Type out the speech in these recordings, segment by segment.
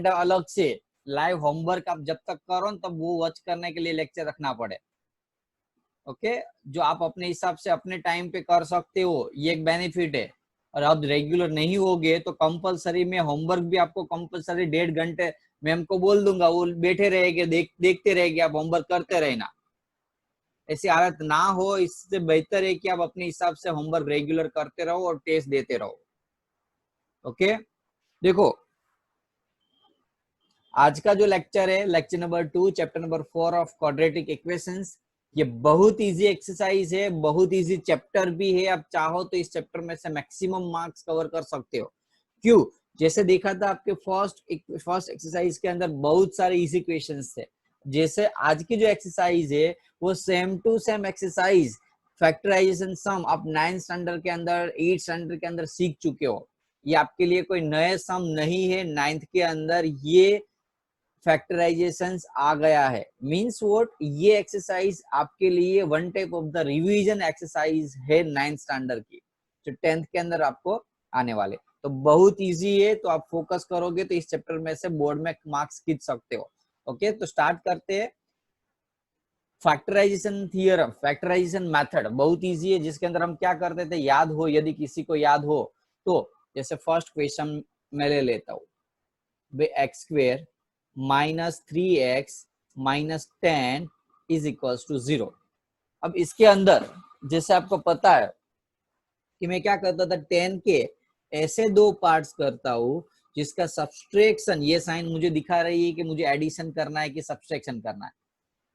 अलग से live homework आप जब तक करो तब वो वॉच करने के लिए लेक्चर रखना पड़े। ओके, जो आप अपने हिसाब से अपने टाइम पे कर सकते हो, ये एक बेनिफिट है। और अब रेगुलर नहीं होगे तो कंपलसरी में होमवर्क भी आपको कंपलसरी 1.5 घंटे मैम को बोल दूंगा, वो बैठे रहेंगे, देखते रहेंगे, आप होमवर्क करते रहना। ऐसी हालत ना हो, इससे बेहतर है कि आप अपने हिसाब से होमवर्क रेगुलर करते रहो और टेस्ट देते रहो। ओके, देखो आज का जो लेक्चर है, lecture number 2 chapter number 4 of quadratic equations, ये बहुत इजी एक्सरसाइज है, बहुत इजी चैप्टर भी है। आप चाहो तो इस चैप्टर में से मैक्सिमम मार्क्स कवर कर सकते हो। क्यों? जैसे देखा था आपके फर्स्ट एक्सरसाइज के अंदर बहुत सारे इजी क्वेश्चंस थे। जैसे आज की जो एक्सरसाइज है वो same to same exercise factorisation sum आप 9th स्टैंडर्ड के अंदर 8th स्टैंडर्ड के अंदर सीख चुके हो। ये आपके लिए कोई नए सम नहीं है। 9th के अंदर ये फैक्टराइजेशंस आ गया है। मींस व्हाट, ये एक्सरसाइज आपके लिए one type of the revision exercise है 9th स्टैंडर्ड की, जो 10th के अंदर आपको आने वाले। तो बहुत इजी है, तो आप फोकस करोगे तो इस चैप्टर में से बोर्ड में मार्क्स खींच सकते हो। ओके, तो स्टार्ट करते हैं। फैक्टराइजेशन थियरम, फैक्टराइजेशन मेथड बहुत इजी है, जिसके अंदर हम क्या करते थे, याद हो, यदि किसी को याद हो तो। जैसे फर्स्ट क्वेश्चन मैं ले लेता हूँ, x square minus 3x minus 10 is equals to 0। अब इसके अंदर जैसे आपको पता है कि मैं क्या करता था, 10 के ऐसे दो पार्ट्स करता हूँ जिसका सब्सट्रैक्शन, ये साइन मुझे दिखा रही है कि मुझे एडिशन करना है कि सब्सट्रैक्शन करना है,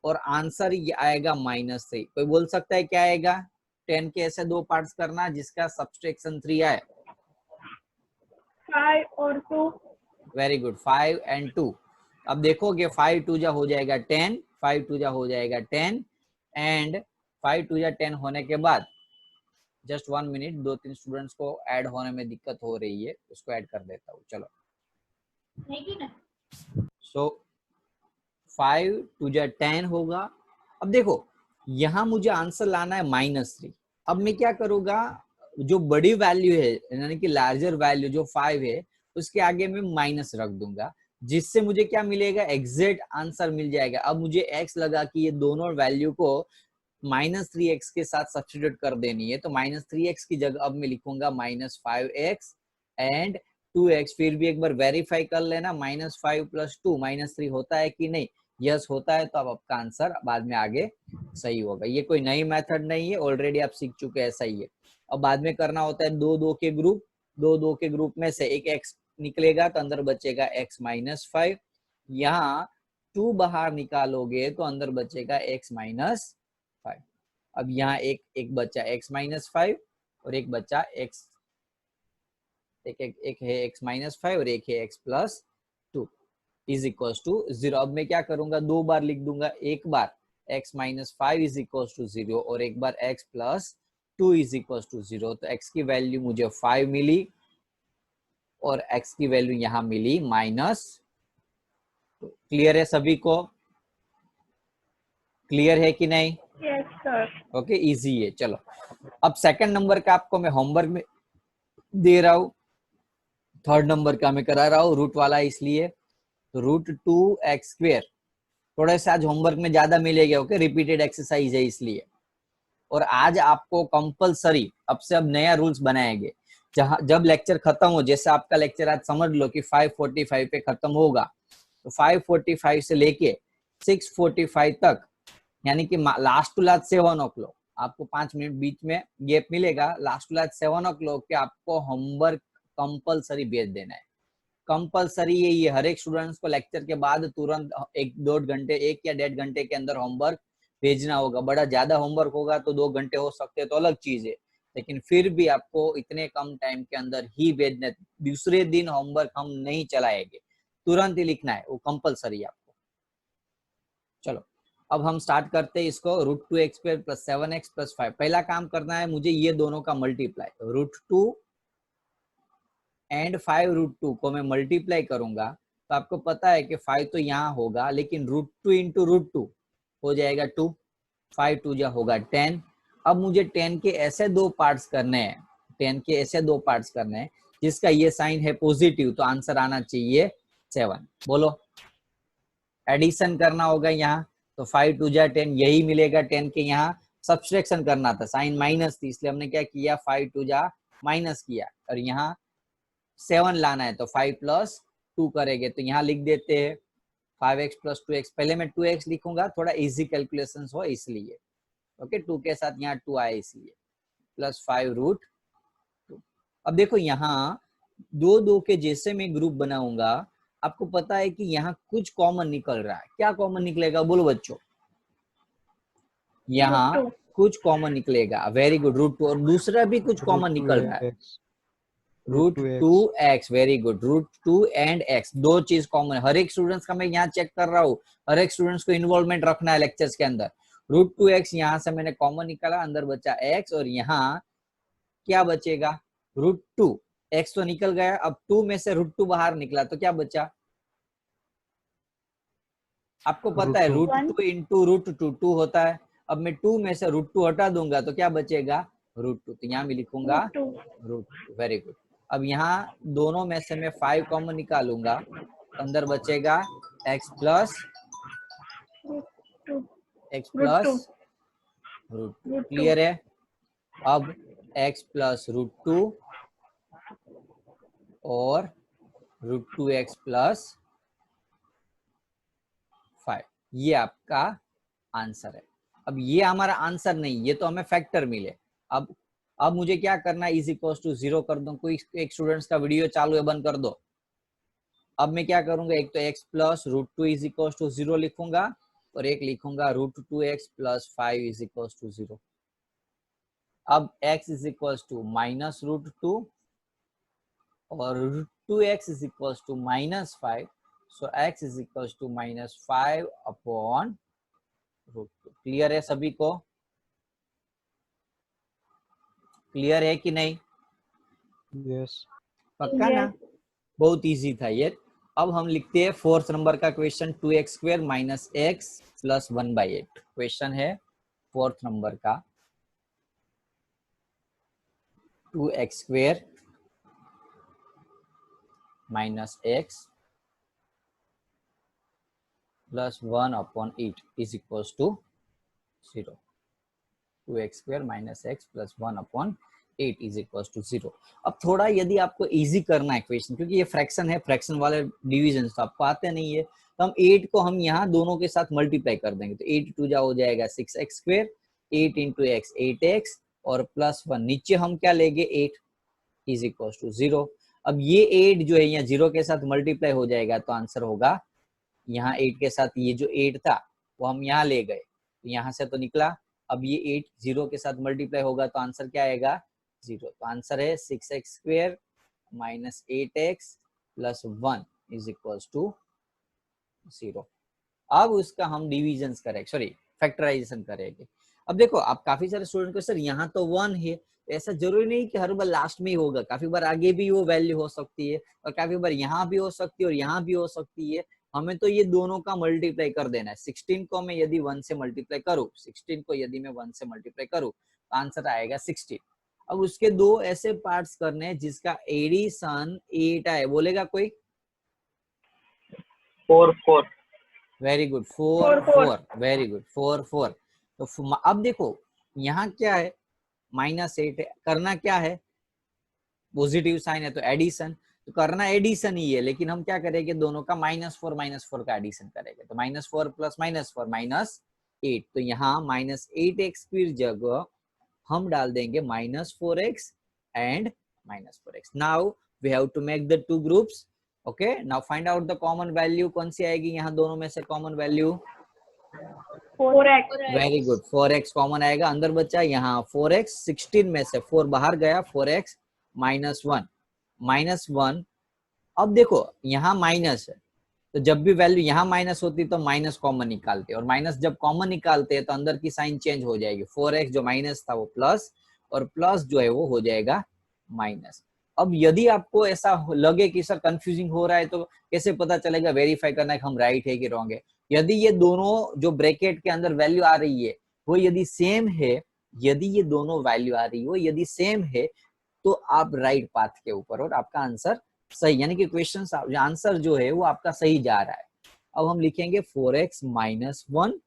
और आंसर ये आएगा -3। कोई बोल सकता है क्या आएगा? 10 के ऐसे दो पार्ट्स करना जिसका सब्सट्रैक्शन 3 आए। 5 और 2। Very good, 5 and 2। अब देखोगे 5 2 जा हो जाएगा 10, 5 2 जा हो जाएगा 10, एंड 5 2 जा 10 होने के बाद जस्ट 1 मिनट, 2-3 स्टूडेंट्स को ऐड होने में दिक्कत हो रही है, उसको ऐड कर देता हूँ। चलो, सो 5 2 जा 10 होगा। अब देखो यहाँ मुझे आंसर लाना है -3। अब मैं क्या करूंगा, जो बड़ी वैल्यू है यानी कि लार्जर वैल्यू जो 5 है उसके आगे मैं माइनस रख दूंगा, जिससे मुझे क्या मिलेगा, एग्जैक्ट आंसर मिल जाएगा। अब मुझे x लगा कि ये दोनों वैल्यू को -3x के साथ सब्स्टिट्यूट कर देनी है, तो -3x की जगह अब मैं लिखूंगा -5x एंड 2x। फिर भी एक बार वेरीफाई कर लेना, -5 + 2 -3 होता है कि नहीं। यस होता है, तो अब आपका आंसर बाद में आगे सही होगा। ये कोई नई मेथड नहीं है, ऑलरेडी आप सीख चुके हैं, ऐसा ही है। अब बाद में करना होता है 2-2 के ग्रुप, 2-2 के ग्रुप में से एक x निकलेगा तो अंदर बचेगा x -5। यहाँ 2 बाहर निकालोगे तो अंदर बचेगा x -5। अब यहाँ एक बच्चा x -5 और एक बच्चा x, एक है x -5 और एक है x + 2 इज इक्वल टू 0। अब मैं क्या करूंगा, 2 बार लिख दूंगा, एक बार x -5 इज इक्वल टू 0 और एक बार x + 2 इज इक्वल टू 0। तो x की वैल्यू मुझे 5 मिली और x की वैल्यू यहाँ मिली -2। क्लियर है सभी को? क्लियर है कि नहीं? Yes sir. ओके, इजी है। चलो, अब सेकंड नंबर का आपको मैं होमवर्क में दे रहा हूँ, थर्ड नंबर का मैं करा रहा हूँ, रूट वाला इसलिए। तो √2x², थोड़ा सा आज होमवर्क में ज्यादा मिलेगा। ओके, रिपीटेड एक्सरसाइज है इसलिए। और आज आपको कंपलसरी अब से अब नया रूल्स बनाएंगे, जब लेक्चर खत्म हो, जैसे आपका लेक्चर आज समझ लो कि 5:45 पे खत्म होगा, तो 5:45 से लेके 6:45 तक, यानी कि लास्ट टू लास्ट 7 o'clock, आपको 5 मिनट बीच में गैप मिलेगा। लास्ट टू लास्ट 7 o'clock के आपको होमवर्क कंपलसरी भेज देना है। कंपलसरी है ये, हर एक स्टूडेंट्स को लेक्चर के बाद तुरंत 1-1.5 घंटे, 1 या 1.5 घंटे के अंदर होमवर्क भेजना होगा। बड़ा ज्यादा होमवर्क होगा तो 2 घंटे हो सकते हैं, तो अलग चीज है, लेकिन फिर भी आपको इतने कम टाइम के अंदर ही भेजना है। दूसरे दिन होमवर्क हम नहीं चलाएंगे, तुरंत ही लिखना है, वो कंपलसरी है आपको। चलो, अब हम स्टार्ट करते हैं इसको। √2x² + 7x + 5। पहला काम करना है मुझे ये दोनों का मल्टीप्लाई, √2 एंड 5√2 को मैं मल्टीप्लाई करूंगा तो आपको पता है कि 5 तो यहाँ होगा, लेकिन √2 × √2 हो जाएगा 2, 5 2 जा होगा 10। अब मुझे 10 के ऐसे दो पार्ट्स करने हैं, 10 के ऐसे दो पार्ट्स करने हैं जिसका ये साइन है पॉजिटिव, तो आंसर आना चाहिए 7। बोलो, एडिशन करना होगा यहाँ, तो 5 2 जा 10, यही मिलेगा 10 के। यहाँ सब्सट्रैक्शन करना था, साइन माइनस थी, इसलिए हमने क्या किया, 5 2 जा माइनस किया, और यहाँ 7 लाना है तो 5 प्लस 2 करेंगे, तो यहाँ लिख देते हैं 5x प्लस 2x। पहले मैं 2x लिखूंगा, थोड़ा इजी कैलकुलेशन हो इसलिए, ओके। 2 के साथ यहाँ 2 आए इसलिए, प्लस 5 रूट 2। अब देखो यहाँ 2 2 के जैसे मैं ग्रुप बनाऊंगा, आपको पता है कि यहाँ कुछ कॉमन निकल रहा है। क्या कॉमन निकलेगा, बोलो बच्चों? यहाँ कुछ कॉमन निकलेगा, वेरी गुड, रूट 2। और दूसरा भी कुछ कॉमन निकल रहा है, root 2x, very good, root 2 and x, दो चीज कॉमन है। हर एक स्टूडेंट्स का मैं यहाँ चेक कर रहा हूँ, हर एक स्टूडेंट्स को इन्वॉल्वमेंट रखना है लेक्चर्स के अंदर। रूट 2x यहाँ से मैंने कॉमन निकाला, अंदर बचा x, और यहाँ क्या बचेगा, रूट 2। x तो निकल गया, अब 2 में से रूट 2 बाहर निकला तो क्या बचा, आपको पता है रूट 2 इंटू रूट 2 2 होता है। अब मैं 2 में से रूट 2 हटा दूंगा तो क्या बचेगा, रूट 2, तो यहाँ भी लिखूंगा रूट 2, वेरी गुड। अब यहाँ दोनों में से मैं 5 कॉमन निकालूंगा, अंदर बचेगा x प्लस रूट 2, क्लियर है? अब x प्लस रूट 2 और रूट 2x प्लस 5, ये आपका आंसर है। अब ये हमारा आंसर नहीं, ये तो हमें फैक्टर मिले। अब मुझे क्या करना है, इज इक्वल टू 0 कर दो। कोई एक स्टूडेंट्स का वीडियो चालू है, बंद कर दो। अब मैं क्या करूंगा, एक तो x plus root 2 is equal to 0 लिखूंगा, और एक लिखूंगा root 2x plus 5 is equal to 0। अब x is equal to minus root 2 और root 2x is equal to minus 5, so x is equal to minus 5 upon root 2। Clear है सभी को? Clear है कि नहीं? यस, पक्का ना? बहुत इजी था ये। अब हम लिखते हैं 4th नंबर का question, 2x square minus x plus 1/8। Question है 4th नंबर का, 2x square minus x plus 1/8 is equal to 0। 2x square minus x plus 1/8 is equal to 0। अब थोड़ा यदि आपको इजी करना है क्वेश्चन, क्योंकि ये फ्रैक्शन है, फ्रैक्शन वाले डिवीजन तो आपको आते नहीं है, तो हम 8 को हम यहाँ दोनों के साथ मल्टीप्लाई कर देंगे, तो 8 2 जा हो जाएगा 6x square, 8 into x 8x, और प्लस 1 नीचे हम क्या लेंगे 8 इज इक्वल टू 0। अब ये 8 जो है यहाँ 0 के साथ मल्टीप्लाई हो जाएगा, तो आंसर होगा यहाँ 8 के साथ ये जो 8 था वो हम यहाँ ले गए, तो यहाँ से तो निकला। अब ये 8 0 के साथ मल्टीप्लाई होगा तो आंसर क्या आएगा, 0। तो आंसर है 6x square minus 8x plus 1 is equal to 0। अब उसका हम डिविजन करेंगे, सॉरी फैक्टराइजेशन करेंगे। अब देखो, आप काफी सारे स्टूडेंट को सर यहाँ तो 1 है, ऐसा जरूरी नहीं कि हर बार लास्ट में ही होगा, काफी बार आगे भी वो वैल्यू हो सकती है, और काफी बार यहाँ भी हो सकती है और यहाँ भी हो सकती है। हमें तो ये दोनों का मल्टीप्लाई कर देना है। 16 को मैं यदि 1 से मल्टीप्लाई करूँ, 16 को यदि मैं 1 से मल्टीप्लाई करूँ तो आंसर आएगा 16। अब उसके दो ऐसे पार्ट्स करने हैं जिसका एडिशन 8 आए, बोलेगा कोई? 4 4, वेरी गुड, 4 4, वेरी गुड, 4 4। तो अब देखो यहाँ क्या है, -8 है, करना क्या है, पॉजिटिव साइन है तो एडिशन, तो करना एडिशन ही है, लेकिन हम क्या करेंगे, दोनों का -4 का एडिशन करेंगे, तो -4 प्लस -4 -8, तो यहाँ -8x की जगह हम डाल देंगे -4x and -4x। Now we have to make the two groups, okay. Now find out the common value, कौन सी आएगी यहाँ दोनों में से common value? 4x। Very good, 4x common आएगा, अंदर बचा यहाँ 4x, 16 में से 4 बाहर गया, 4x -1। अब देखो यहाँ माइनस है, तो जब भी वैल्यू यहाँ माइनस होती तो माइनस कॉमन निकालते, और माइनस जब कॉमन निकालते हैं तो अंदर की साइन चेंज हो जाएगी, 4x जो माइनस था वो प्लस, और प्लस जो है वो हो जाएगा माइनस। अब यदि आपको ऐसा लगे कि सर कंफ्यूजिंग हो रहा है, तो कैसे पता चलेगा, वेरीफाई करना है कि हम राइट है कि रॉन्ग है। यदि ये दोनों जो ब्रैकेट के अंदर वैल्यू आ रही है वो यदि सेम है, यदि ये दोनों वैल्यू आ रही हो यदि सेम है, तो आप राइट पाथ के ऊपर और आपका आंसर सही, यानी कि क्वेश्चन आंसर जो है वो आपका सही जा रहा है। अब हम लिखेंगे 4x minus 1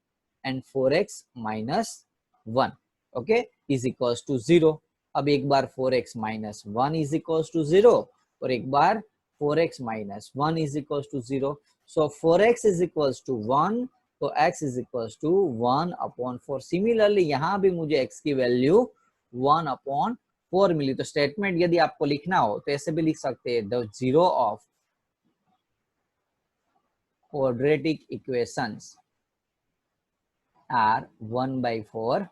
and 4x minus 1 okay is equals to 0। अब एक बार 4x minus 1 is equals to 0 और एक बार 4x minus 1 is equals to 0। So 4x is equals to 1, तो x is equals to 1/4। Similarly यहाँ भी मुझे x की वैल्यू 1/4 मिली। तो स्टेटमेंट यदि आपको लिखना हो तो ऐसे भी लिख सकते हैं, the zero of quadratic equations are 1/4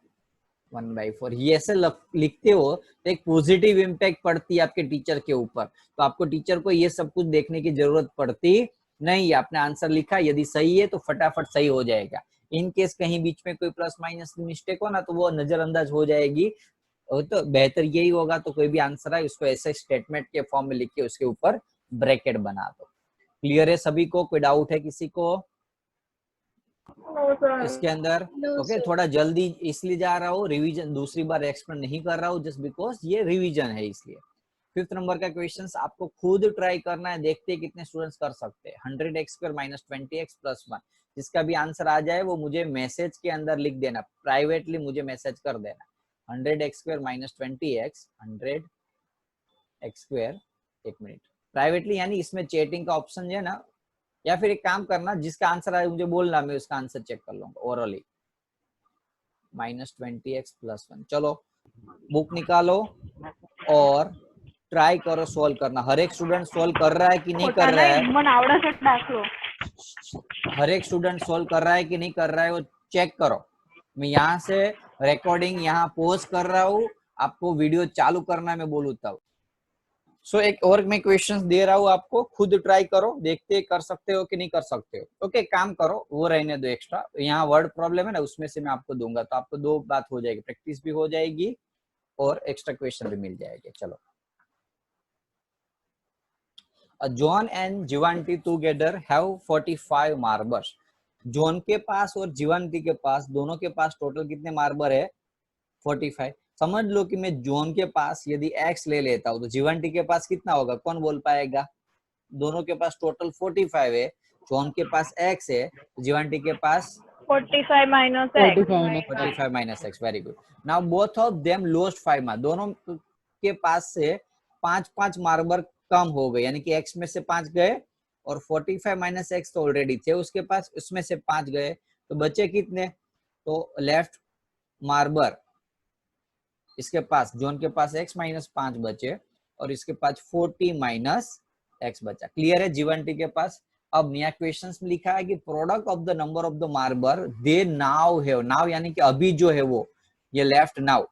1/4। ये ऐसे लिखते हो तो एक पॉजिटिव इम्पैक्ट पड़ती है आपके टीचर के ऊपर। तो आपको टीचर को ये सब कुछ देखने की जरूरत पड़ती नहीं, आपने आंसर लिखा, यदि सही है तो फटाफट सही हो जाएगा। इन केस कहीं बीच में कोई प्लस माइनस की मिस्टेक हो ना तो वो नजरअंदाज हो जाएगी। तो बेहतर यही होगा, तो कोई भी आंसर है उसको ऐसे स्टेटमेंट के फॉर्म में लिख के उसके ऊपर ब्रैकेट बना दो। क्लियर है सभी को? कोई डाउट है किसी को No, sir. इसके अंदर? No, okay, sir. थोड़ा जल्दी इसलिए जा रहा हूँ, रिवीजन दूसरी बार एक्सप्लेन नहीं कर रहा हूँ जस्ट बिकॉज ये रिवीजन है इसलिए। 5th नंबर का क्वेश्चन आपको खुद ट्राई करना है, देखते हैं कितने स्टूडेंट्स कर सकते हैं। 100x² माइनस 20x प्लस 1, जिसका भी आंसर आ जाए वो मुझे मैसेज के अंदर लिख देना, प्राइवेटली मुझे मैसेज कर देना। 100x² माइनस 20x, 100x², एक मिनट, प्राइवेटली यानी इसमें चैटिंग का ऑप्शन है ना, या फिर एक काम करना, जिसका आंसर आए मुझे बोलना, मैं उसका आंसर चेक कर लूंगा ओरली। माइनस 20x प्लस 1, चलो बुक निकालो और ट्राई करो सोल्व करना। हर एक स्टूडेंट सोल्व कर रहा है कि नहीं कर रहा है? मन आवडासाठी दाखलो. हर एक स्टूडेंट सोल्व कर रहा है कि नहीं कर रहा है वो चेक करो। मैं यहाँ से रिकॉर्डिंग यहाँ पोस्ट कर रहा हूँ, आपको वीडियो चालू करना है मैं बोलूँ तब। सो एक और मैं क्वेश्चंस दे रहा हूँ आपको, खुद ट्राई करो, देखते कर सकते हो कि नहीं कर सकते हो। ओके, काम करो, वो रहने दो एक्स्ट्रा, यहाँ वर्ड प्रॉब्लम है ना उसमें से मैं आपको दूंगा, तो आपको दो बात हो जाएगी, प्रैक्टिस भी हो जाएगी और एक्स्ट्रा क्वेश्चन भी मिल जाएंगे। चलो, John and Jivanti together have 45 marbles. John के पास और जीवांटी के पास, दोनों के पास टोटल कितने मार्बर है? 45। समझ लो कि मैं जॉन के पास यदि x ले लेता हूँ तो जीवांटी के पास कितना होगा, कौन बोल पाएगा? दोनों के पास टोटल 45 है, जॉन के पास x है, जीवांटी के पास 45 minus X. 45 minus x. Very good. Now both of them lost 5 mark, दोनों के पास से 5 मार्बर कम हो गए, यानी कि x में से 5 गए और 45 माइनस एक्स तो ऑलरेडी थे उसके पास, उसमें से 5 गए, तो बचे कितने? तो लेफ्ट मार्बर इसके पास, जॉन के पास x माइनस 5 बचे और इसके पास 40 माइनस x बचा। क्लियर है? जीवांटी के पास। अब नया क्वेश्चन में लिखा है कि product of the number of the marble they now have, now यानी कि अभी जो है वो, ये लेफ्ट नाउ,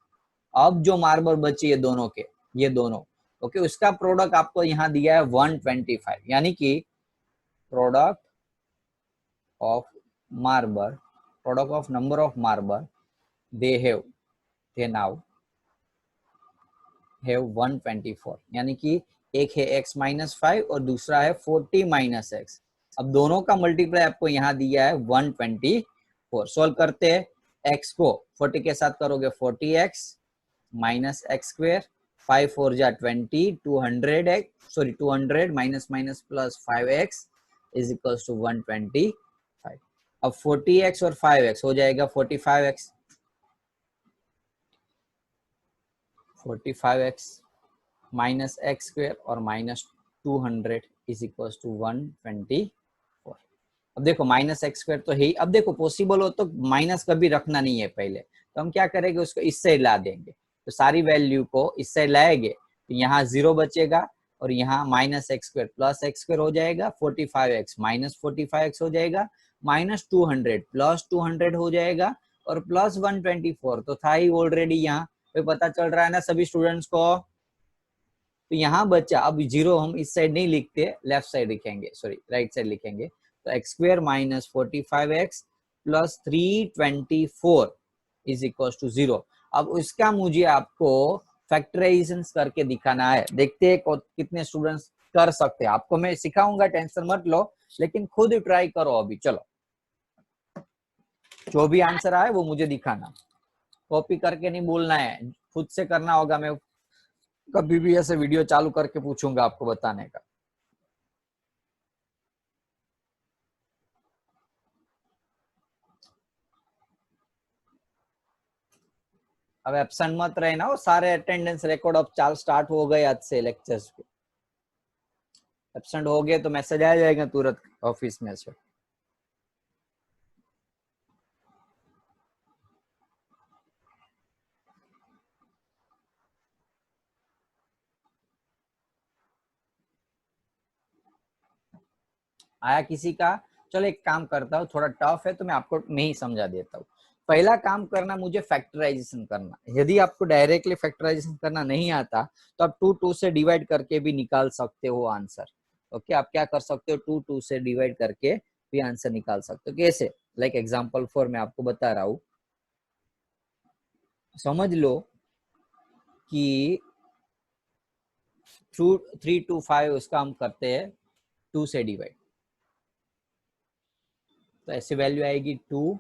अब जो मार्बर बची है दोनों के, ये दोनों, ओके, उसका प्रोडक्ट आपको यहाँ दिया है 125, यानी कि product of marble, product of number of marble they have, they now have 124, यानी कि एक है x माइनस 5 और दूसरा है 40 माइनस x। अब दोनों का मल्टीप्लाई आपको यहाँ दिया है 124। सोल्व करते हैं, x को 40 के साथ करोगे 40x माइनस x² 5 4 जा 20, 200 minus minus plus 5x is equals to 125। अब 40x और 5x हो जाएगा 45x, 45x माइनस x² और माइनस 200 इज इक्वल्स टू 124। अब देखो माइनस x² तो है ही, अब देखो पॉसिबल हो तो माइनस कभी रखना नहीं है पहले, तो हम क्या करेंगे, उसको इस साइड ला देंगे, तो सारी वैल्यू को इस साइड लाएंगे तो यहाँ 0 बचेगा और यहाँ माइनस x² प्लस x² हो जाएगा, 45x माइनस 45x हो जाएगा, माइनस 200 प्लस 200 हो जाएगा और प्लस 124 तो था ही ऑलरेडी यहाँ पे, पता चल रहा है ना सभी स्टूडेंट्स को? तो यहाँ बचा, अब 0 हम इस साइड नहीं लिखते, लेफ्ट साइड लिखेंगे, सॉरी राइट साइड लिखेंगे, तो x² minus 45x plus 324 is equal to 0। अब उसका मुझे आपको फैक्टराइजेशन करके दिखाना है, देखते हैं कितने स्टूडेंट्स कर सकते हैं। आपको मैं सिखाऊंगा, टेंशन मत लो, लेकिन खुद ट्राई करो अभी। चलो, जो भी आंसर आए वो मुझे दिखाना, कॉपी करके नहीं बोलना है, खुद से करना होगा। मैं कभी भी ऐसे वीडियो चालू करके पूछूंगा आपको बताने का। अब एब्सेंट मत रहना हो, सारे अटेंडेंस रिकॉर्ड अब चाल स्टार्ट हो गए आज से लेक्चर्स के। एब्सेंट हो गए तो मैसेज आ जाएगा तुरंत ऑफिस में से। आया किसी का? चलो एक काम करता हूँ, थोड़ा टफ है तो मैं आपको मैं ही समझा देता हूँ। पहला काम करना मुझे फैक्टराइजेशन करना। यदि आपको डायरेक्टली फैक्टराइजेशन करना नहीं आता तो आप 2 से डिवाइड करके भी निकाल सकते हो आंसर। ओके, आप क्या कर सकते हो, 2 से डिवाइड करके भी आंसर निकाल सकते हो। कैसे? लाइक एग्जांपल 4 मैं आपको बता रहा हूँ। समझ लो कि 3 to 5 उसका हम करते हैं 2 से डिवाइड, तो ऐसे वैल्यू आएगी 2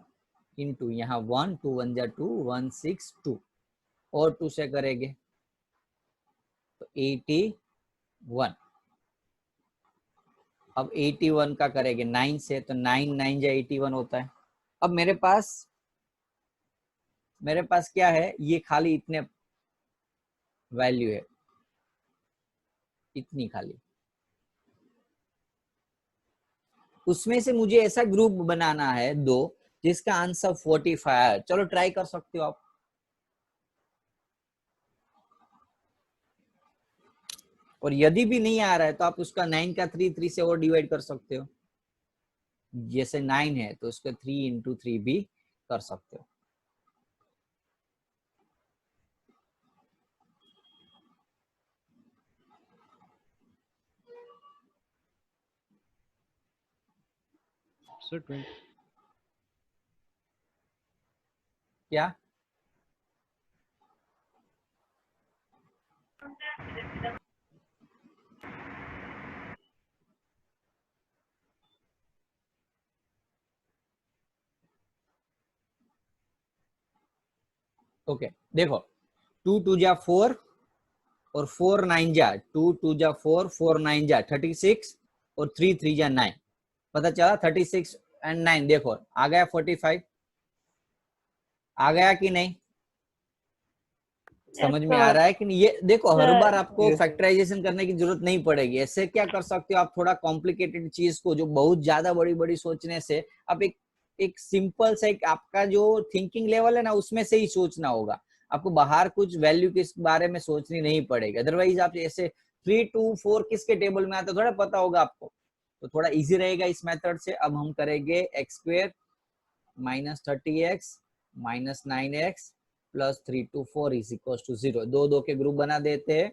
इंटू यहाँ 1, 2 1 जा 2, 1 6 2, और 2 से करेंगे तो 81। अब 81 का करेंगे 9 से, तो 9 9 जा 81 होता है। अब मेरे पास क्या है, ये खाली इतने वैल्यू है, इतनी खाली। उसमें से मुझे ऐसा ग्रुप बनाना है 2 जिसका आंसर 45 है। चलो ट्राई कर सकते हो आप। और यदि भी नहीं आ रहा है तो आप उसका 9 का 3 से और डिवाइड कर सकते हो। जैसे 9 है तो उसका 3 इंटू 3 भी कर सकते हो। Sir, 20. क्या? ओके देखो, 2 2 जा 4 और 4 9 जा 2 2 जा 4 4 9 जा 36 और 3 3 जा 9। पता चला 36 एंड 9। देखो आ गया 45। आ गया कि नहीं? समझ में आ रहा है कि नहीं? ये देखो हर बार आपको Yes, sir. फैक्टराइजेशन करने की जरूरत नहीं पड़ेगी। ऐसे क्या कर सकते हो आप, थोड़ा कॉम्प्लिकेटेड चीज को जो बहुत ज्यादा बड़ी बड़ी सोचने से आप एक सिंपल सा एक आपका जो थिंकिंग लेवल है ना उसमें से ही सोचना होगा। आपको बाहर कुछ वैल्यू के बारे में सोचनी नहीं पड़ेगी। अदरवाइज आप ऐसे 3 2 4 किसके टेबल में आता थोड़ा पता होगा आपको, तो थोड़ा इजी रहेगा इस मेथड से। अब हम करेंगे X square minus 30x minus 9x plus 3 to 4 is equal to 0। 2 2 के ग्रुप बना देते हैं।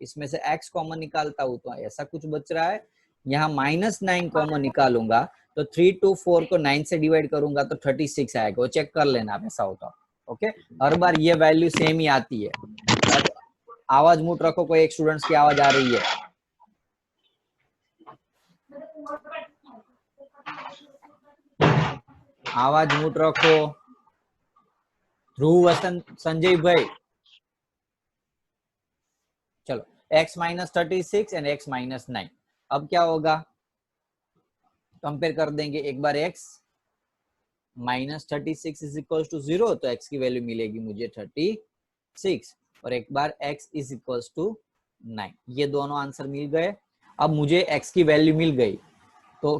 इसमें से x कॉमन निकालता हूं तो ऐसा कुछ बच रहा है। यहाँ माइनस 9 कॉमन निकालूंगा तो 3 to 4 को 9 से डिवाइड करूंगा तो 36 आएगा। वो चेक कर लेना आप, ऐसा होता। ओके, हर बार ये वैल्यू सेम ही आती है। अब आवाज मूट रखो, कोई एक स्टूडेंट्स की आवाज आ रही है। आवाज मूट रखो। ध्रुव, वसंत, संजय भाई, चलो x minus 36 and x minus 9। अब क्या होगा, कंपेयर कर देंगे एक बार। x minus 36 is equal to 0, तो x की वैल्यू मिलेगी मुझे 36, और एक बार x इज इक्वल टू 9। ये दोनों आंसर मिल गए। अब मुझे x की वैल्यू मिल गई तो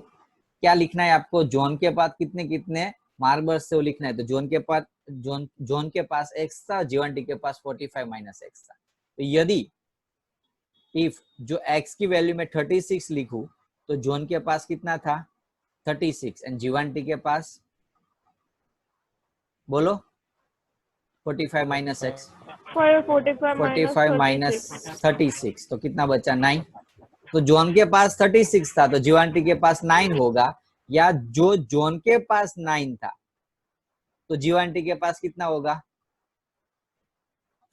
क्या लिखना है आपको, जोन के पास कितने कितने मार्बर्स से वो लिखना है। तो जोन के पास x था, जीवांटी के पास 45 माइनस x था। तो यदि इफ जो x की वैल्यू में 36 लिखूं तो जोन के पास कितना था 36 एंड जीवांटी के पास बोलो 45 माइनस x, 45 माइनस 36 तो कितना बचा 9। तो जोन के पास 36 था तो जीवांटी के पास 9 होगा, या जो जोन के पास 9 था तो जीवांटी के पास कितना होगा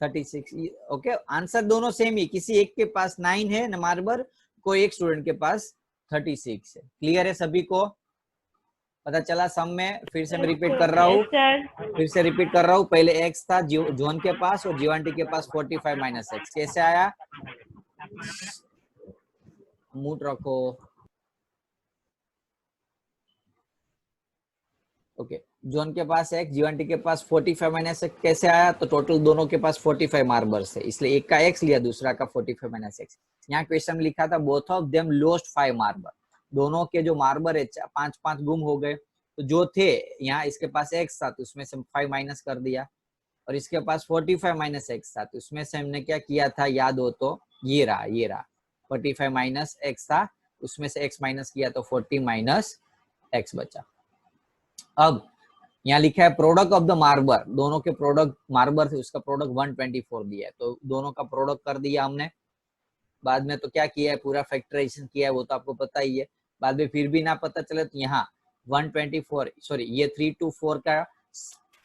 36। ओके, आंसर दोनों सेम ही, किसी एक के पास 9 है न मार्बर, कोई एक स्टूडेंट के पास 36 है। क्लियर है सभी को? पता चला सम में? फिर से मैं रिपीट कर रहा हूँ, पहले x था जोन के पास और जीवांटी के पास 45 माइनस एक्स। कैसे आया? मूट रखो। ओके, जॉन के पास x, जीवांटी के पास 45 माइनस x कैसे आया? तो टोटल दोनों के पास 45 मार्बर्स है, इसलिए एक का x लिया, दूसरा का 45 माइनस x। यहाँ क्वेश्चन में लिखा था both of them lost 5 marble, दोनों के जो मार्बर है 5 गुम हो गए। तो जो थे यहाँ इसके पास x था तो उसमें से 5 माइनस कर दिया, और इसके पास 45 माइनस x था तो उसमें से हमने क्या किया था, याद हो तो ये रहा 45 माइनस x था, उसमें से x माइनस किया तो 40 माइनस x बचा। अब यहाँ लिखा है प्रोडक्ट ऑफ द मार्बर, दोनों के प्रोडक्ट मार्बर थे, उसका प्रोडक्ट 124 दिया है, तो दोनों का प्रोडक्ट कर दिया हमने। बाद में तो क्या किया है, पूरा फैक्टराइजेशन किया है, वो तो आपको पता ही है। बाद में फिर भी ना पता चले तो यहाँ 124 सॉरी ये 3 to 4 का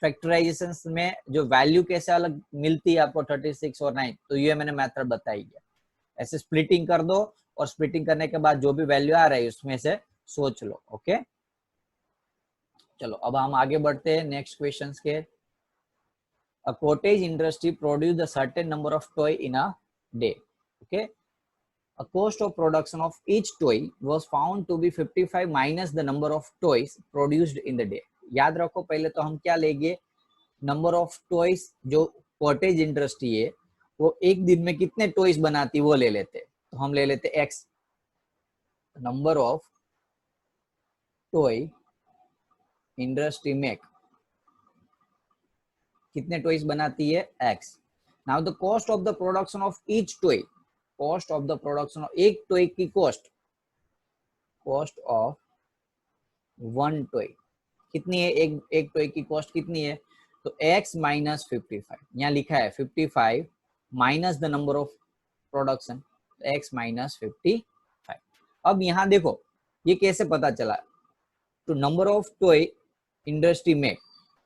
फैक्टराइजेशन में जो वैल्यू कैसे अलग मिलती है आपको 36 और 9, तो ये मैंने मेथड बताई है। ऐसे स्प्लिटिंग कर दो और स्प्लिटिंग करने के बाद जो भी वैल्यू आ रही है उसमें से सोच लो। ओके चलो अब हम आगे बढ़ते हैं नेक्स्ट क्वेश्चंस के। A cottage industry produce a certain number of toy in a day. Okay, a cost of production of each toy was found to be 55 minus the number of toys produced in the day. याद रखो पहले तो हम क्या लेंगे, number of toys, जो cottage industry है वो एक दिन में कितने टॉयज बनाती वो ले लेते, तो हम ले लेते x, number of toy industry make, कितने टॉयज बनाती है x। Now the cost of the production of each toy, cost of the production of एक टॉय की कॉस्ट ऑफ वन टॉय कितनी है, एक टॉय की कॉस्ट कितनी है, तो x माइनस 55, यहाँ लिखा है 55 minus the number of production, x minus 55। अब यहाँ देखो ये कैसे पता चला, तो नंबर ऑफ टॉय इंडस्ट्री में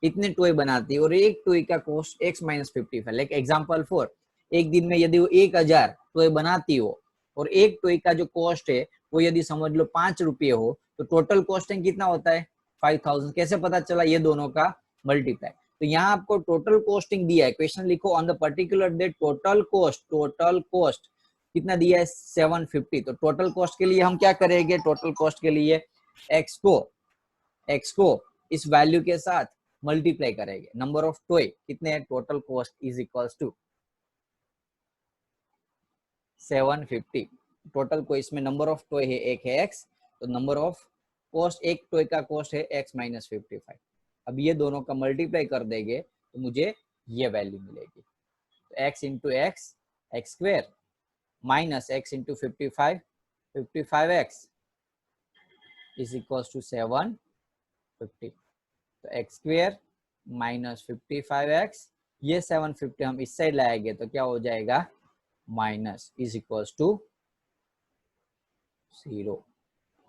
इतने टॉय बनाती है और एक टॉय का cost x minus 55। Like example 4, एक दिन में यदि वो 1000 टॉय बनाती हो और एक टॉय का जो कॉस्ट है वो यदि समझ लो 5 रुपये हो, तो टोटल कॉस्टिंग कितना होता है 5000। कैसे पता चला, ये दोनों का मल्टीप्लाई। तो यहाँ आपको टोटल कॉस्टिंग दिया है, क्वेश्चन लिखो on the particular date total cost कितना दिया है 750। तो टोटल कॉस्ट के लिए हम क्या करेंगे, टोटल कॉस्ट के लिए x को इस वैल्यू के साथ मल्टीप्लाई करेंगे, नंबर ऑफ टॉय कितने है, total cost is equals to 750। Total को इसमें नंबर ऑफ टॉय है एक है x, तो नंबर ऑफ कॉस्ट एक टॉय का कॉस्ट है x माइनस 55। अब ये दोनों का मल्टीप्लाई कर देंगे तो मुझे ये वैल्यू मिलेगी, तो x into X square minus x into 55x is equals to 750। तो x स्क्वायर माइनस 55x, ये 750 हम इस साइड लाएंगे तो क्या हो जाएगा, माइनस इज इक्वल्स टू 0।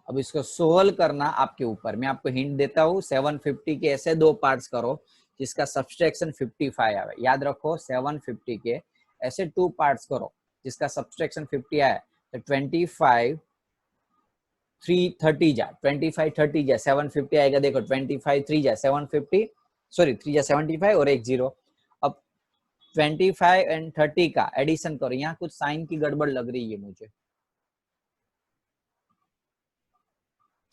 अब इसको सोल्व करना आपके ऊपर, मैं आपको हिंट देता हूँ। 750 के ऐसे दो पार्ट्स करो जिसका सब्सट्रैक्शन 55 आए। याद रखो 750 के ऐसे 2 पार्ट्स करो जिसका सब्सट्रैक्शन 50 आए, तो 25 330 जा 25 30 जा 750 आएगा। देखो 25 3 जा 750 सॉरी 3 जा 75 और एक 0। अब 25 एंड 30 का एडिशन करो, यहाँ कुछ साइन की गड़बड़ लग रही है मुझे,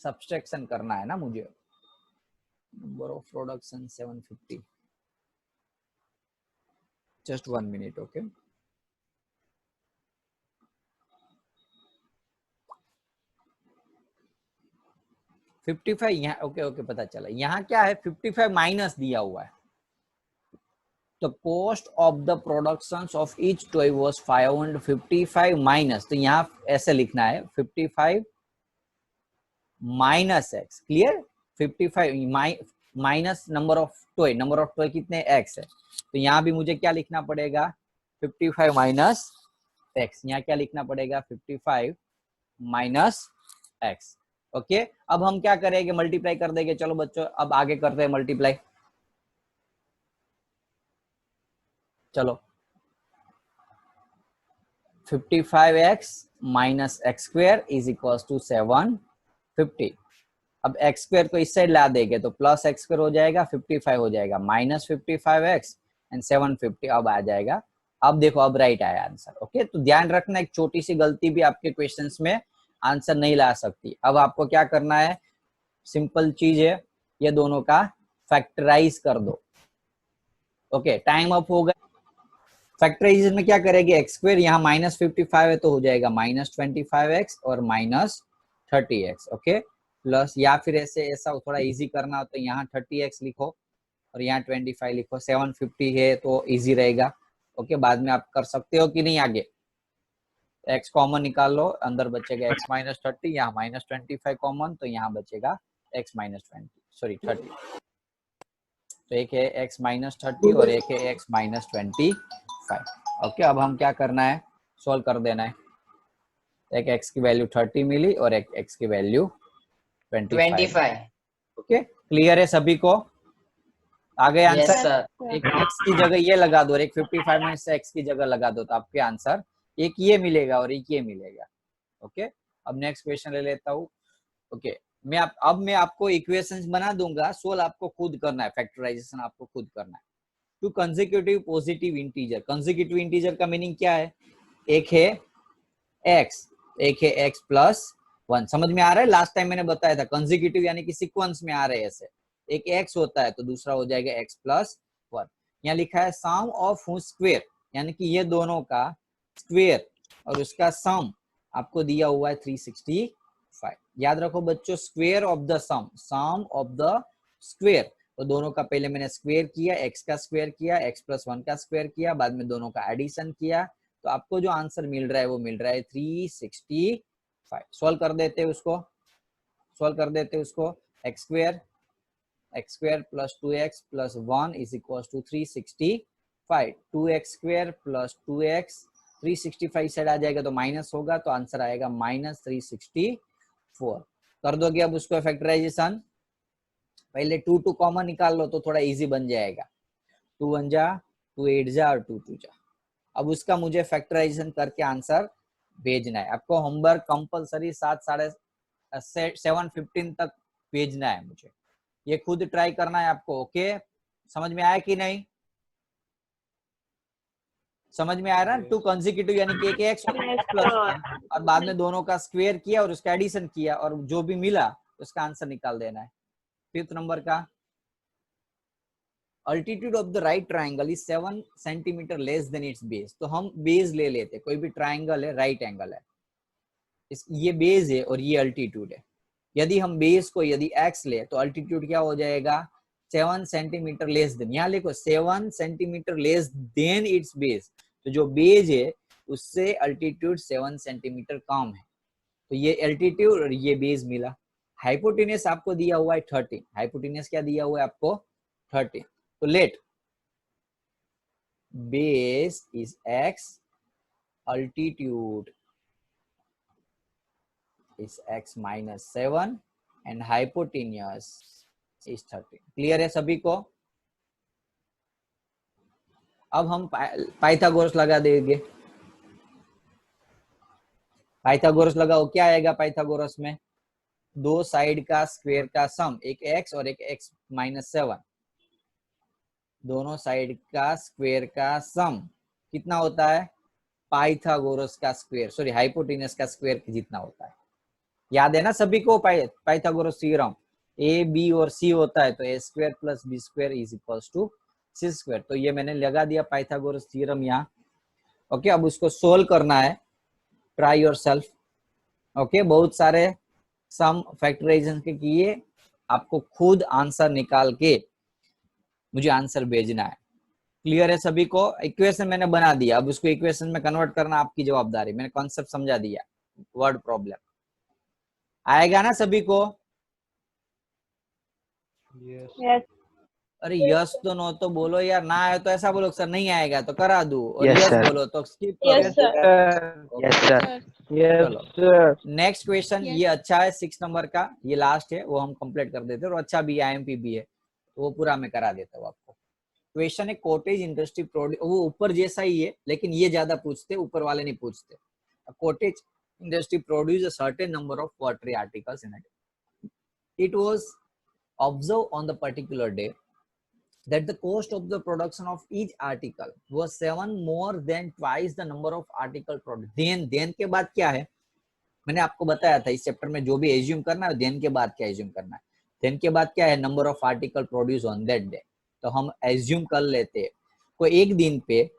सब्सट्रैक्शन करना है ना मुझे। Number of production 750, just 1 minute. Okay fifty five यहाँ ओके पता चला। यहाँ क्या है 55 माइनस दिया हुआ है, तो cost of the production of each toy was 555 minus, तो यहाँ ऐसे लिखना है 55 minus x। Clear, 55 minus number of toy कितने x है, तो यहाँ भी मुझे क्या लिखना पड़ेगा 55 माइनस x। यहाँ क्या लिखना पड़ेगा 55 माइनस x। ओके अब हम क्या करेंगे, मल्टीप्लाई कर देंगे। चलो बच्चों अब आगे करते हैं मल्टीप्लाई। चलो 55x minus X square is equal to 750। अब एक्स स्क्वायर को इस साइड ला देंगे तो प्लस एक्स स्क्वायर हो जाएगा, 55 हो जाएगा माइनस 55x एंड 750 अब आ जाएगा। अब देखो अब राइट आया आंसर। ओके तो ध्यान रखना एक छोटी सी गलती भी आपके क्वेश्चंस में आंसर नहीं ला सकती। अब आपको क्या करना है, सिंपल चीज है, ये दोनों का फैक्टराइज कर दो। ओके, टाइम अप हो गया। फैक्टराइजेशन में क्या करेंगे, एक्स स्क्वायर, यहाँ -55 है तो हो जाएगा -25x और -30x। ओके, प्लस, या फिर ऐसे ऐसा थोड़ा इजी करना हो तो यहाँ 30x लिखो और यहाँ 25 लिखो। 750 है तो इजी रहेगा। ओके, बाद में आप कर सकते हो कि नहीं आगे। x कॉमन निकाल लो, अंदर बचेगा x -30, यहाँ -25 कॉमन, तो यहाँ बचेगा x -20, सॉरी 30। तो एक है x -30 और एक है x -25। ओके, अब हम क्या करना है, सॉल्व कर देना है। एक x की वैल्यू 30 मिली और एक x की वैल्यू 25। ओके, क्लियर है सभी को? आ गए आंसर? सर। एक x की जगह ये लगा दो और एक 55 में से x की जगह लगा दो तो आपके आंसर एक ये मिलेगा और एक ये मिलेगा। ओके, अब नेक्स्ट क्वेश्चन ले लेता हूँ। ओके, अब मैं आपको इक्वेशंस बना दूंगा, सोल्व आपको खुद करना है, फैक्टराइजेशन आपको खुद करना है। To consecutive positive integer. Consecutive integer का मीनिंग क्या है, एक है x, एक है x प्लस 1। समझ में आ रहा है? लास्ट टाइम मैंने बताया था कंसेक्यूटिव यानी कि सीक्वेंस में आ रहे हैं ऐसे, एक x होता है तो दूसरा हो जाएगा x प्लस 1। यहाँ लिखा है सम ऑफ स्क्वायर, यानी कि ये दोनों का स्क्वायर और उसका सम आपको दिया हुआ है 365। याद रखो बच्चों, square of the sum of the square, तो दोनों का पहले मैंने स्क्वायर किया, x का स्क्वायर किया, x प्लस 1 का स्क्वायर किया, बाद में दोनों का एडिशन किया, तो आपको जो आंसर मिल रहा है वो मिल रहा है 365। सॉल्व कर देते हैं उसको, x square plus 2x plus 1 is equal to 365। 2x square plus 2x, 365 side आ जाएगा तो माइनस होगा, तो आंसर आएगा -364। कर दोगे अब उसको फैक्टराइजेशन। पहले 2 कॉमन निकाल लो तो थोड़ा इजी बन जाएगा। 2 1 जा, 2 8 जा और 2 2 जा। अब उसका मुझे फैक्टराइजेशन करके आंसर भेजना है। आपको होमवर्क कंपलसरी 7:15 तक भेजना है मुझे, ये खुद ट्राई करना है आपको। ओके, समझ में आया कि नहीं? समझ में आ रहा है? 2 कंसेक्यूटिव यानी कि एक x प्लस 1 और बाद में दोनों का स्क्वायर किया और उसका एडिशन किया और जो भी मिला उसका आंसर निकाल देना है। 5th नंबर का, altitude of the right triangle is 7 centimetre less than it's base. तो हम बेस ले लेते, कोई भी ट्राइंगल है, राइट एंगल है, ये बेस है और ये अल्टीट्यूड है। यदि हम बेस को यदि x ले तो अल्टीट्यूड क्या हो जाएगा, 7 सेंटीमीटर लेस देन, यहाँ लिखो 7 centimetre less than it's base, तो जो बेस है उससे अल्टीट्यूड 7 सेंटीमीटर कम है, तो ये अल्टीट्यूड और ये बेस मिला। हाइपोटेनस आपको दिया हुआ है 13, हाइपोटेनस क्या दिया हुआ है आपको 13, तो let base is x, altitude is x minus 7 and hypotenuse is 13। Clear है सभी को? अब हम पाइथागोरस लगा देंगे। पाइथागोरस लगाओ, क्या आएगा पाइथागोरस में, दो साइड का स्क्वायर का सम, एक x और एक x माइनस 7, दोनों साइड का स्क्वायर का सम कितना होता है, पाइथागोरस का स्क्वायर, सॉरी हाइपोटेनस का स्क्वायर जितना होता है। याद है ना सभी को पाइथागोरस थ्योरम, ए बी और सी होता है तो a square plus b square is equals to c square. तो ये मैंने लगा दिया पाइथागोरस थ्योरम यहाँ। ओके, अब उसको सोल्व करना है, ट्राई योरसेल्फ। ओके, बहुत सारे सम फैक्टराइजेशन के किए, आपको खुद आंसर निकाल के मुझे आंसर भेजना है। क्लियर है सभी को? इक्वेशन मैंने बना दिया, अब उसको इक्वेशन में कन्वर्ट करना आपकी जवाबदारी। मैंने कॉन्सेप्ट समझा दिया, वर्ड प्रॉब्लम आएगा ना सभी को? Yes. अरे यस तो नो तो बोलो यार, ना आए तो ऐसा बोलो सर नहीं आएगा तो करा दूं, और Yes, यस sir. बोलो तो स्किप Yes, करो। sir. Yes, sir. चलो नेक्स्ट क्वेश्चन, Yes. ये अच्छा है 6 नंबर का, ये लास्ट है, वो हम कंप्लीट कर देते हैं और अच्छा भी IMP भी है तो वो पूरा मैं करा देता हूँ आपको। क्वेश्चन है कॉटेज इंडस्ट्री प्रोड्यूस, वो ऊपर जैसा ही है लेकिन ये ज्यादा पूछते, ऊपर वाले नहीं पूछते। Cottage industry produce a certain number of pottery articles in a day. It was observed on the particular day that the cost of the production of each article was 7 more than twice the number of article produced। then के बाद क्या है, मैंने आपको बताया था इस chapter में, जो भी एज्यूम करना है then के बाद क्या एज्यूम करना है। देन के बाद क्या है, number of article produce on that day. तो हम एज्यूम कर लेते हैं कोई एक दिन पे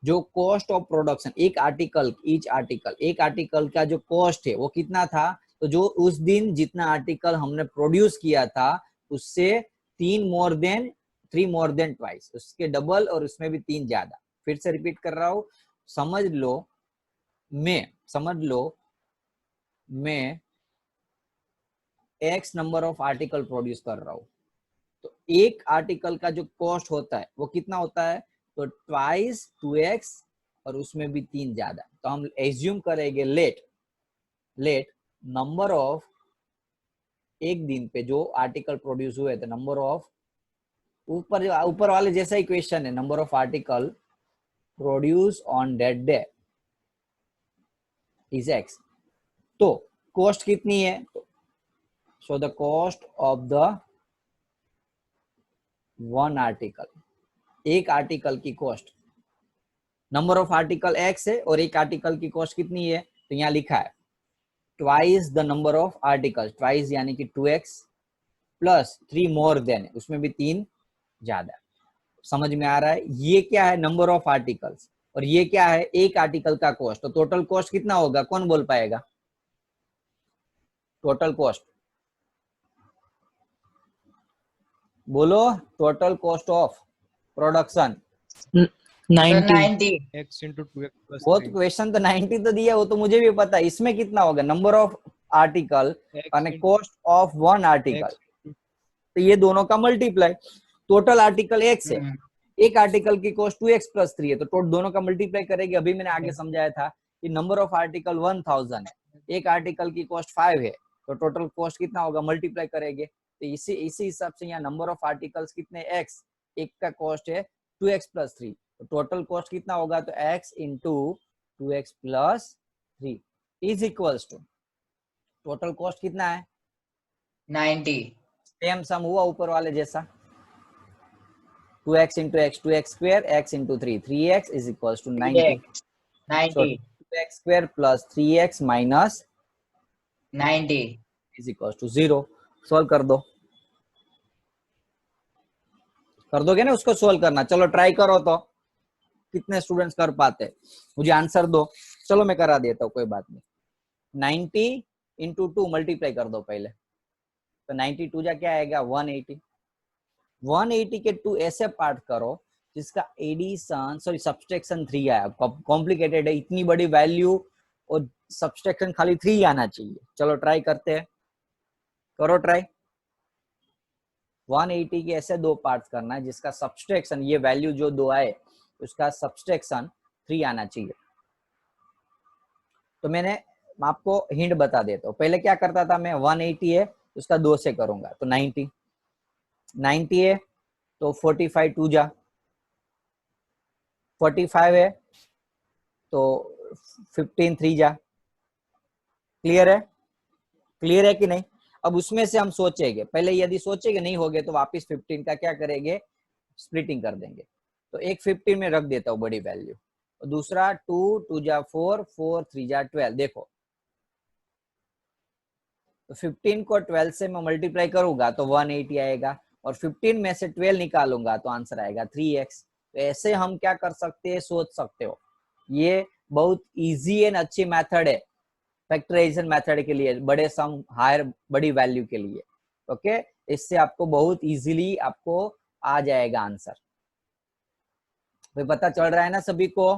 जो कॉस्ट ऑफ प्रोडक्शन एक आर्टिकल, ईच आर्टिकल, एक आर्टिकल का जो कॉस्ट है वो कितना था, तो जो उस दिन जितना आर्टिकल हमने प्रोड्यूस किया था उससे 3 मोर देन ट्वाइस, उसके डबल और उसमें भी 3 ज्यादा। फिर से रिपीट कर रहा हूं, समझ लो मैं x number of article produce कर रहा हूं, तो एक आर्टिकल का जो कॉस्ट होता है वो कितना होता है, तो ट्वाइस 2x और उसमें भी 3 ज्यादा। तो हम एज्यूम करेंगे लेट नंबर ऑफ एक दिन पे जो आर्टिकल प्रोड्यूस हुए थे, नंबर ऑफ ऊपर वाले जैसा ही क्वेश्चन है, number of article produce on that day is x। तो कॉस्ट कितनी है, so the cost of the one article, एक आर्टिकल की cost, number of article x है और एक आर्टिकल की कॉस्ट कितनी है, तो यहाँ लिखा है twice the number of article, twice यानी कि 2x प्लस 3 मोर देन, उसमें भी 3 ज्यादा। समझ में आ रहा है, ये क्या है नंबर ऑफ आर्टिकल्स और ये क्या है एक आर्टिकल का कॉस्ट। तो टोटल कॉस्ट कितना होगा, कौन बोल पाएगा, टोटल कॉस्ट बोलो, total cost of production 90 x into 2x plus वो 9. तो क्वेश्चन तो 90 तो दिया, वो तो मुझे भी पता है। इसमें कितना होगा, नंबर ऑफ आर्टिकल X और into cost of one article, x into तो ये दोनों का मल्टीप्लाई, टोटल आर्टिकल x है, हम्म, एक आर्टिकल की कॉस्ट 2x प्लस 3 है, तो दोनों का मल्टीप्लाई करेंगे। अभी मैंने आगे समझाया था कि नंबर ऑफ आर्टिकल 1000 है, एक आर्टिकल की कॉस्ट 5 है, तो टोटल कॉस्ट कितना होगा, मल्टीप्लाई करेंगे। तो इसी हिसाब से यहाँ नंबर ऑफ आर्टिकल्स कितने x, एक का कॉस्ट है 2x प्लस 3, तो टोटल कॉस्ट कितना होगा, तो x into 2x plus 3 is equals to, total cost कितना है 90 सेम सम हुआ ऊपर वाले जैसा, 2x into x 2x square, x into 3 3x is equals to 90. So 90 2x square plus 3x minus 90 is equals to 0. Solve कर दो, कर दोगे ना उसको सोल्व करना, चलो ट्राई करो। तो कितने स्टूडेंट्स कर पाते, मुझे आंसर दो। चलो मैं करा देता हूँ, कोई बात नहीं। 90 इंटू 2 मल्टीप्लाई कर दो पहले, तो 92 जा क्या आएगा 180। 180 के 2 ऐसे पार्ट करो जिसका एडिशन सब्सट्रैक्शन 3 आया। कॉम्प्लिकेटेड है, इतनी बड़ी वैल्यू और सब्सट्रैक्शन खाली 3 आना चाहिए। चलो ट्राई करते हैं, करो ट्राई। 180 के ऐसे 2 पार्ट्स करना है जिसका सब्सट्रैक्शन, ये वैल्यू जो 2 आए उसका सब्सट्रैक्शन 3 आना चाहिए। तो मैंने आपको हिंट बता देता हूँ, पहले क्या करता था मैं, 180 है उसका 2 से करूंगा तो 90 है तो 45 2 जा 45 है तो 15 3 जा। क्लियर है कि नहीं। अब उसमें से हम सोचेंगे, पहले यदि सोचेंगे नहीं होगे तो वापस 15 का क्या करेंगे, स्प्लिटिंग कर देंगे। तो एक 15 में रख देता हूँ बड़ी वैल्यू, और दूसरा 2 2 जा 4 4 3 जा 12। देखो तो 15 को 12 से मैं मल्टीप्लाई करूंगा तो 180 आएगा, और 15 में से 12 निकालूंगा तो आंसर आएगा 3x। तो ऐसे हम क्या कर सकते हैं, सोच सकते हो। ये बहुत इजी एंड अच्छी मेथड है फैक्टराइजेशन मेथड के लिए, बड़े सम हायर बड़ी वैल्यू के लिए। ओके, इससे आपको बहुत इजीली आपको आ जाएगा आंसर। भाई पता चल रहा है ना सभी को।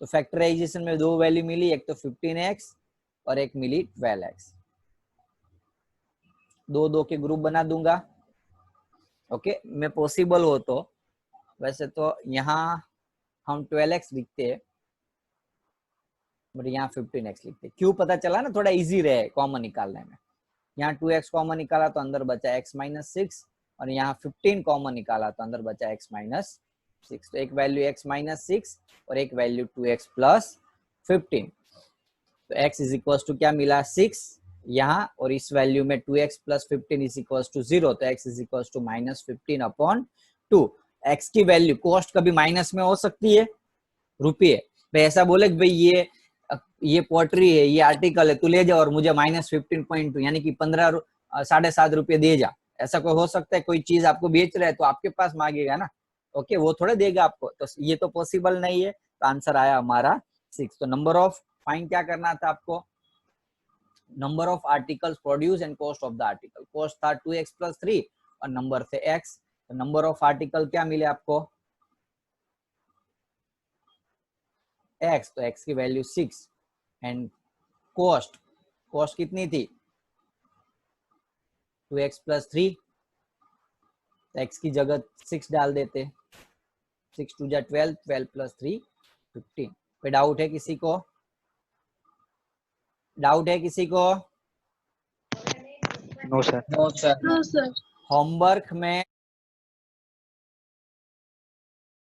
तो फैक्टराइजेशन में 2 वैल्यू मिली, एक तो 15x और एक मिली 12x। 2 2 के ग्रुप बना दूंगा। ओके, मैं पॉसिबल हो तो, वैसे तो यहाँ हम 12x लिखते हैं बट यहाँ 15x लिखते। क्यों पता चला ना, थोड़ा इजी रहे कॉमन निकालने में। यहाँ 2x कॉमन निकाला तो अंदर बचा x माइनस 6, और यहाँ 15 कॉमन निकाला तो अंदर बचा x माइनस 6। तो एक वैल्यू x माइनस 6 और एक वैल्यू 2x प्लस 15। तो x इज इक्वल टू क्या मिला 6 यहाँ, और इस वैल्यू में 2x plus 15 is equal to 0। तो x is equal to minus 15 upon 2। x की वैल्यू कॉस्ट कभी माइनस में हो सकती है, रुपये। भाई ऐसा बोले कि भाई ये पोट्री है, ये आर्टिकल है, तू ले जाओ और मुझे माइनस 15.2 यानी कि 15 ₹7.5 दे जा, ऐसा कोई हो सकता है? कोई चीज आपको बेच रहा है तो आपके पास मांगेगा ना, ओके, वो थोड़े देगा आपको, तो ये तो पॉसिबल नहीं है। तो आंसर आया हमारा 6। तो नंबर ऑफ फाइंड क्या करना था आपको? Number of articles produce and cost of the article. Cost था 2x + 3 और नंबर थे x। तो नंबर ऑफ आर्टिकल क्या मिले आपको? x, तो x की वैल्यू 6 एंड कॉस्ट, कॉस्ट कितनी थी? 2x + 3, तो x की जगह 6 डाल देते, 6 2 जा 12, 12 + 3 15। कोई डाउट है किसी को? डाउट है किसी को? No, sir. No, sir. No, sir. Homework में